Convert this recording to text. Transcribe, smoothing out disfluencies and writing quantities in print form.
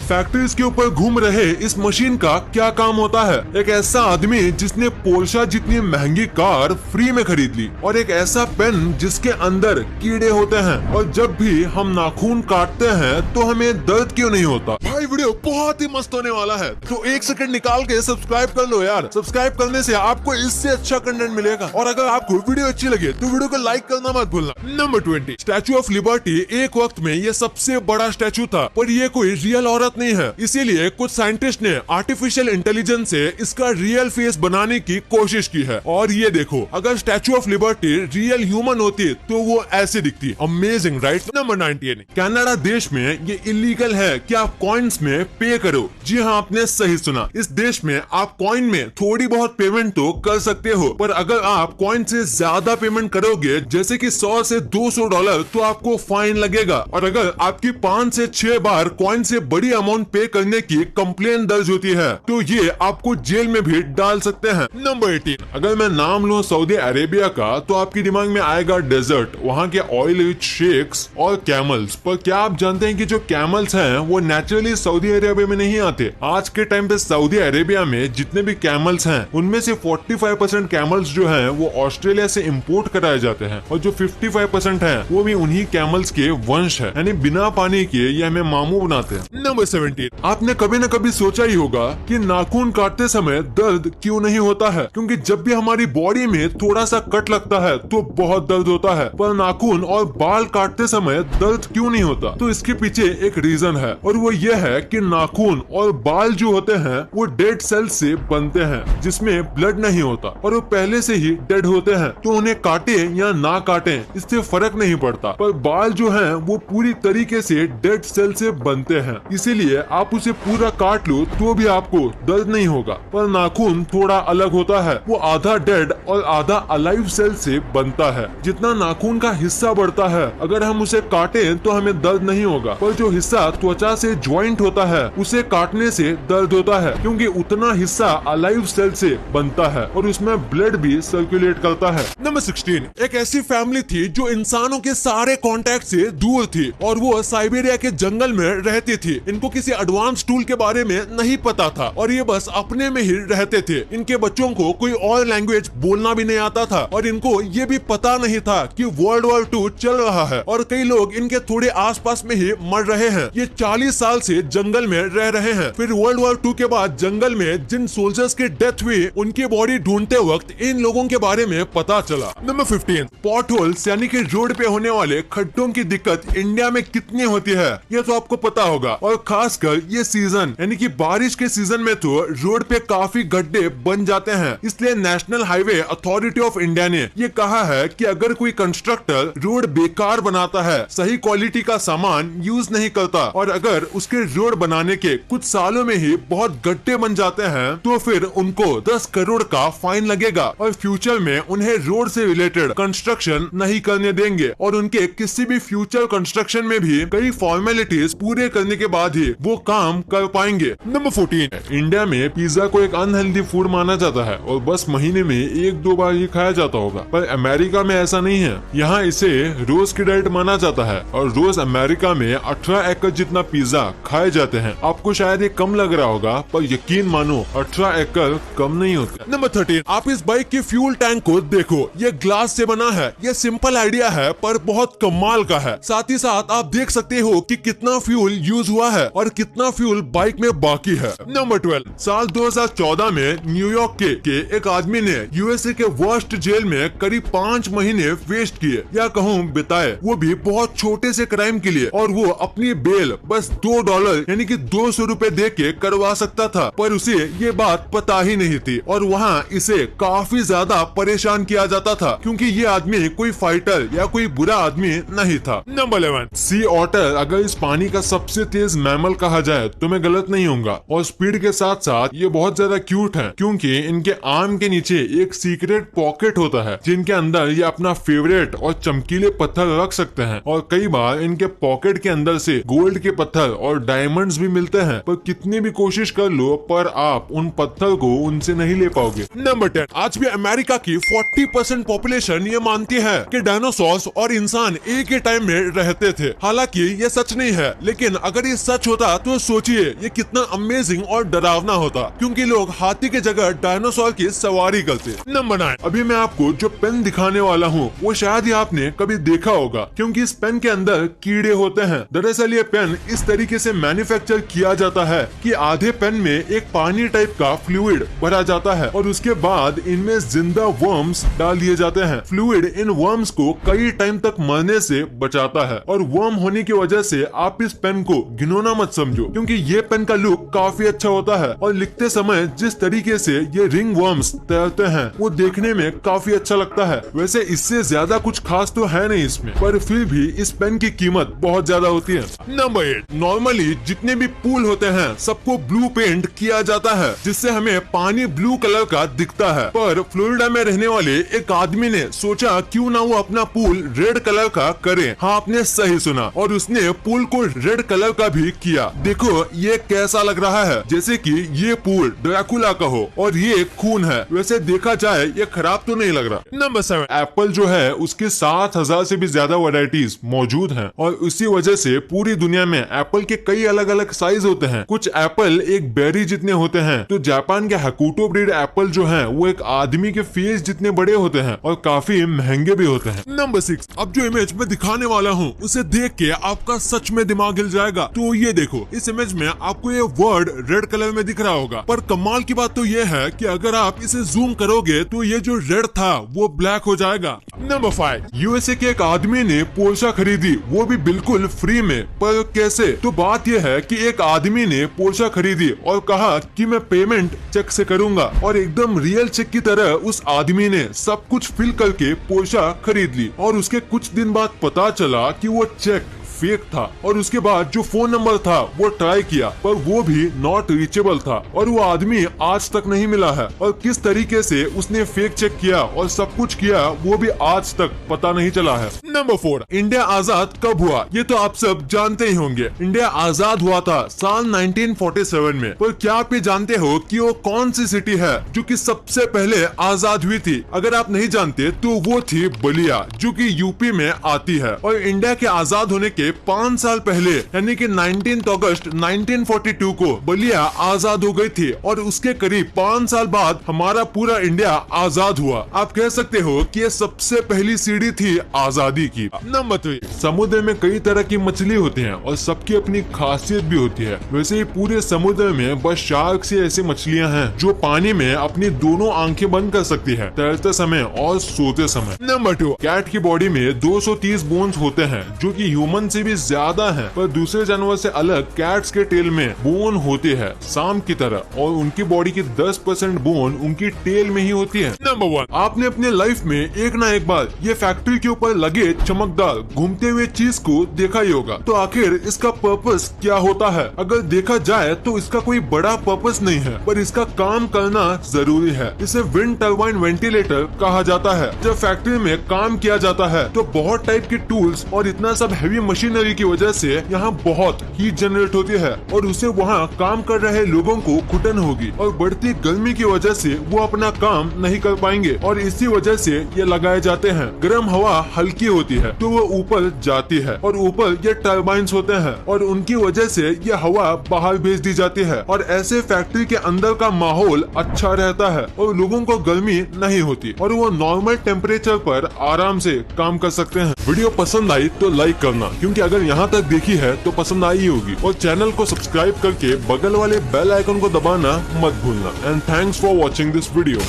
Factories के ऊपर घूम रहे इस मशीन का क्या काम होता है? एक ऐसा आदमी जिसने पोर्शा जितनी महंगी कार फ्री में खरीद ली, और एक ऐसा पेन जिसके अंदर कीड़े होते हैं, और जब भी हम नाखून काटते हैं तो हमें दर्द क्यों नहीं होता? भाई वीडियो बहुत ही मस्त होने वाला है, तो एक सेकंड निकाल के सब्सक्राइब कर लो यार। सब्सक्राइब करने से आपको इससे अच्छा कंटेंट मिलेगा, और अगर आपको वीडियो अच्छी लगे तो वीडियो को लाइक करना मत भूलना। नंबर 20, स्टैचू ऑफ लिबर्टी एक वक्त में ये सबसे बड़ा स्टैचू था, पर ये कोई रियल औरत नहीं है, इसीलिए कुछ साइंटिस्ट ने आर्टिफिशियल इंटेलिजेंस से इसका रियल फेस बनाने की कोशिश की है। और ये देखो, अगर statue of liberty real human होती तो वो ऐसे दिखती। Amazing right? नंबर 19, कनाडा देश में ये इलीगल है कि आप कॉइन्स में पे करो। जी हाँ, आपने सही सुना, इस देश में आप कॉइन में थोड़ी बहुत पेमेंट तो कर सकते हो, पर अगर आप कॉइन से ज्यादा पेमेंट करोगे, जैसे कि 100 से $200, तो आपको फाइन लगेगा। और अगर आपकी 5 से 6 बार कॉइन से बड़ी अमाउंट पे करने की कंप्लेन दर्ज होती है, तो ये आपको जेल में भी डाल सकते हैं। नंबर 18, अगर मैं नाम लूं सऊदी अरेबिया का, तो आपके दिमाग में आएगा डेजर्ट, वहाँ के ऑयल रिच शेक्स और कैमल्स। पर क्या आप जानते हैं कि जो कैमल्स हैं वो नेचुरली सऊदी अरेबिया में नहीं आते? आज के टाइम पे सऊदी अरेबिया में जितने भी कैमल्स हैं, उनमें से 45% कैमल्स जो हैं वो ऑस्ट्रेलिया से इंपोर्ट कराए जाते हैं, और जो 55% हैं वो भी उन्हीं कैमल्स के वंश है, यानी बिना पानी के ये हमें मामू बनाते हैं। नंबर 17, आपने कभी न कभी सोचा ही होगा कि नाखून काटते समय दर्द क्यों नहीं होता है? क्योंकि जब भी हमारी बॉडी में थोड़ा सा कट लगता है तो बहुत दर्द होता है, पर नाखून और बाल काटते समय दर्द क्यों नहीं होता? तो इसके पीछे एक रीजन है, और वो ये है कि नाखून और बाल जो होते हैं वो डेड सेल्स से बनते हैं, जिसमें ब्लड नहीं होता, और वो पहले से ही डेड होते हैं, तो उन्हें काटे या ना काटे इससे फर्क नहीं पड़ता। पर बाल जो हैं वो पूरी तरीके से डेड सेल से बनते हैं, इसीलिए आप उसे पूरा काट लो तो भी आपको दर्द नहीं होगा। पर नाखून थोड़ा अलग होता है, वो आधा डेड और आधा अलाइव सेल से बनता है। जितना नाखून का हिस्सा बढ़ता है, अगर हम उसे काटें तो हमें दर्द नहीं होगा, पर जो हिस्सा त्वचा से ज्वाइंट होता है उसे काटने से दर्द होता है, क्योंकि उतना हिस्सा अलाइव सेल से बनता है और उसमें ब्लड भी सर्कुलेट करता है। नंबर 16, एक ऐसी फैमिली थी जो इंसानों के सारे कांटेक्ट से दूर थी, और वो साइबेरिया के जंगल में रहती थी। इनको किसी एडवांस टूल के बारे में नहीं पता था, और ये बस अपने में ही रहते थे। इनके बच्चों को कोई और लैंग्वेज बोलना भी नहीं आता था, और इनको ये भी पता नहीं था कि वर्ल्ड वॉर 2 चल रहा है, और कई लोग इनके थोड़े आसपास में ही मर रहे हैं। ये 40 साल से जंगल में रह रहे हैं। फिर वर्ल्ड वॉर 2 के बाद जंगल में जिन सोल्जर्स की डेथ हुई, उनकी बॉडी ढूंढते वक्त इन लोगों के बारे में पता चला। नंबर 15, पॉट होल्स यानी कि रोड पे होने वाले खड्डों की दिक्कत इंडिया में कितनी होती है ये तो आपको पता होगा, और खासकर ये सीजन यानी कि बारिश के सीजन में तो रोड पे काफी गड्ढे बन जाते हैं। इसलिए national highway authority of India ने ये कहा है कि अगर कोई कंस्ट्रक्टर रोड बेकार बनाता है, सही क्वालिटी का सामान यूज नहीं करता, और अगर उसके रोड बनाने के कुछ सालों में ही बहुत गड्ढे बन जाते हैं, तो फिर उनको 10 करोड़ का फाइन लगेगा, और फ्यूचर में उन्हें रोड से रिलेटेड कंस्ट्रक्शन नहीं करने देंगे, और उनके किसी भी फ्यूचर कंस्ट्रक्शन में भी कई फॉर्मेलिटीज पूरे करने के बाद ही वो काम कर पाएंगे। नंबर 14, इंडिया में पिज्जा को एक अनहेल्दी फूड माना जाता है, और बस महीने में 1-2 बार ही खाया जाता होगा, पर अमेरिका में ऐसा नहीं है। यहाँ इसे रोज की डाइट माना जाता है, और रोज अमेरिका में 18 एकड़ जितना पिज्जा खाए जाते हैं। आपको शायद ये कम लग रहा होगा, पर यकीन मानो 18 एकड़ कम नहीं होते। नंबर 13, आप इस बाइक की फ्यूल टैंक को देखो, ये ग्लास से बना है। ये सिंपल आइडिया है पर बहुत कमाल का है। साथ ही साथ आप देख सकते हो कि कितना फ्यूल यूज हुआ है और कितना फ्यूल बाइक में बाकी है। नंबर 12, साल 2014 में न्यूयॉर्क के एक आदमी ने यूएसए के वर्स्ट जेल में करीब 5 महीने वेस्ट किए, या कहूँ बिताए, वो भी बहुत छोटे से क्राइम के लिए, और वो अपनी बेल बस $2 यानी कि 200 रुपए दे के करवा सकता था, पर उसे ये बात पता ही नहीं थी, और वहाँ इसे काफी ज्यादा परेशान किया जाता था, क्योंकि ये आदमी कोई फाइटर या कोई बुरा आदमी नहीं था। नंबर 11, सी ऑटर अगर इस पानी का सबसे तेज मैमल कहा जाए तो मैं गलत नहीं होऊंगा, और स्पीड के साथ साथ ये बहुत ज्यादा क्यूट है, क्योंकि इनके आर्म के नीचे एक सीक्रेट पॉकेट होता है जिनके अंदर ये अपना फेवरेट और चमकीले पत्थर रख सकते हैं, और कई बार इनके पॉकेट के अंदर से गोल्ड के पत्थर और डायमंड्स भी मिलते हैं, पर कितनी भी कोशिश कर लो पर आप उन पत्थर को उनसे नहीं ले पाओगे। नंबर 10, आज भी अमेरिका की 40% पॉपुलेशन ये मानती है कि डायनासोर्स और इंसान एक ही टाइम में रहते थे। हालांकि ये सच नहीं है, लेकिन अगर ये सच होता तो सोचिए ये कितना अमेजिंग और डरावना होता, क्योंकि लोग हाथी की जगह डायनासोर की सवारी करते। नंबर 9, अभी मैं आपको जो पेन दिखाने वाला हूँ वो शायद ही आपने कभी देखा होगा, क्योंकि इस पेन के अंदर कीड़े होते हैं। दरअसल ये पेन इस तरीके से मैन्युफैक्चर किया जाता है कि आधे पेन में एक पानी टाइप का फ्लूइड भरा जाता है और उसके बाद इनमें जिंदा वर्म्स डाल दिए जाते हैं। फ्लूइड इन वर्म्स को कई टाइम तक मरने से बचाता है, और वर्म होने की वजह से आप इस पेन को घिनौना मत समझो, क्योंकि ये पेन का लुक काफी अच्छा होता है और लिखते समय जिस तरीके से ये रिंग वर्म्स तैरते हैं वो देखने में काफी अच्छा लगता है। वैसे इससे ज्यादा कुछ खास तो है नहीं इसमें, पर फिर भी इस पेन की कीमत बहुत ज्यादा होती है। नंबर 8, नॉर्मली जितने भी पूल होते हैं सबको ब्लू पेंट किया जाता है जिससे हमें पानी ब्लू कलर का दिखता है, पर फ्लोरिडा में रहने वाले एक आदमी ने सोचा क्यों ना वो अपना पूल रेड कलर का करे। हाँ, आपने सही सुना, और उसने पूल को रेड कलर का भी किया। देखो ये कैसा लग रहा है, जैसे कि ये पूल ड्रैकुला का हो और ये खून है। वैसे देखा जाए ये खराब तो नहीं लग रहा। नंबर 7, एप्पल जो है उसके 7000 से भी ज्यादा वैरायटीज मौजूद हैं, और उसी वजह से पूरी दुनिया में एप्पल के कई अलग अलग साइज होते हैं। कुछ एप्पल एक बेरी जितने होते हैं, तो जापान के हकुटो ब्रीड एप्पल जो है वो एक आदमी के फेस जितने बड़े होते हैं और काफी महंगे भी होते हैं। नंबर 6, अब जो इमेज मैं दिखाने वाला हूँ उसे देख के आपका सच में दिमाग हिल जाएगा। तो ये देखो, इस इमेज में आपको ये वर्ड रेड कलर में दिख रहा होगा, पर कमाल की बात तो ये है कि अगर आप इसे जूम करोगे तो ये जो रेड था वो ब्लैक हो जाएगा। नंबर 5, यूएसए के एक आदमी ने पोर्शा खरीदी, वो भी बिल्कुल फ्री में। पर कैसे? तो बात यह है कि एक आदमी ने पोर्शा खरीदी और कहा कि मैं पेमेंट चेक से करूंगा, और एकदम रियल चेक की तरह उस आदमी ने सब कुछ फिल करके पोर्शा खरीद ली, और उसके कुछ दिन बाद पता चला कि वो चेक फेक था। और उसके बाद जो फोन नंबर था वो ट्राई किया, पर वो भी नॉट रीचेबल था, और वो आदमी आज तक नहीं मिला है। और किस तरीके से उसने फेक चेक किया और सब कुछ किया वो भी आज तक पता नहीं चला है। नंबर 4, इंडिया आजाद कब हुआ? ये तो आप सब जानते ही होंगे। इंडिया आजाद हुआ था साल 1947 में। पर क्या आप ये जानते हो कि वो कौन सी सिटी है जो कि सबसे पहले आजाद हुई थी? अगर आप नहीं जानते तो वो थी बलिया, जो कि यूपी में आती है। और इंडिया के आजाद होने के 5 साल पहले यानी कि 19 अगस्त 1942 को बलिया आजाद हो गई थी, और उसके करीब 5 साल बाद हमारा पूरा इंडिया आजाद हुआ। आप कह सकते हो कि ये सबसे पहली सीढ़ी थी आजादी की। नंबर 3, समुद्र में कई तरह की मछली होती हैं और सबकी अपनी खासियत भी होती है। वैसे ही पूरे समुद्र में बस शार्क से ऐसी मछलियां हैं जो पानी में अपनी दोनों आंखें बंद कर सकती है, तैरते समय और सोते समय। नंबर 2, कैट की बॉडी में 230 बोन्स होते हैं जो कि ह्यूमन से भी ज्यादा है, पर दूसरे जानवर से अलग कैट्स के टेल में बोन होती है सांप की तरह, और उनकी बॉडी की 10% बोन उनकी टेल में ही होती है। नंबर 1, आपने अपने लाइफ में एक ना एक बार ये फैक्ट्री के ऊपर लगे चमकदार घूमते हुए चीज को देखा ही होगा। तो आखिर इसका पर्पस क्या होता है? अगर देखा जाए तो इसका कोई बड़ा पर्पस नहीं है, पर इसका काम करना जरूरी है। इसे विंड टर्बाइन वेंटिलेटर कहा जाता है। जब फैक्ट्री में काम किया जाता है तो बहुत टाइप के टूल्स और इतना सब हैवी मशीनरी की वजह से यहाँ बहुत हीट जनरेट होती है, और उसे वहाँ काम कर रहे लोगों को घुटन होगी, और बढ़ती गर्मी की वजह से वो अपना काम नहीं कर पाएंगे, और इसी वजह से ये लगाए जाते हैं। गर्म हवा हल्की होती है तो वो ऊपर जाती है, और ऊपर ये टर्बाइंस होते हैं, और उनकी वजह से ये हवा बाहर भेज दी जाती है, और ऐसे फैक्ट्री के अंदर का माहौल अच्छा रहता है और लोगों को गर्मी नहीं होती, और वो नॉर्मल टेम्परेचर पर आराम से काम कर सकते हैं। वीडियो पसंद आई तो लाइक करना, क्योंकि अगर यहाँ तक देखी है तो पसंद आई होगी, और चैनल को सब्सक्राइब करके बगल वाले बेल आइकन को दबाना मत भूलना। And thanks for watching this video.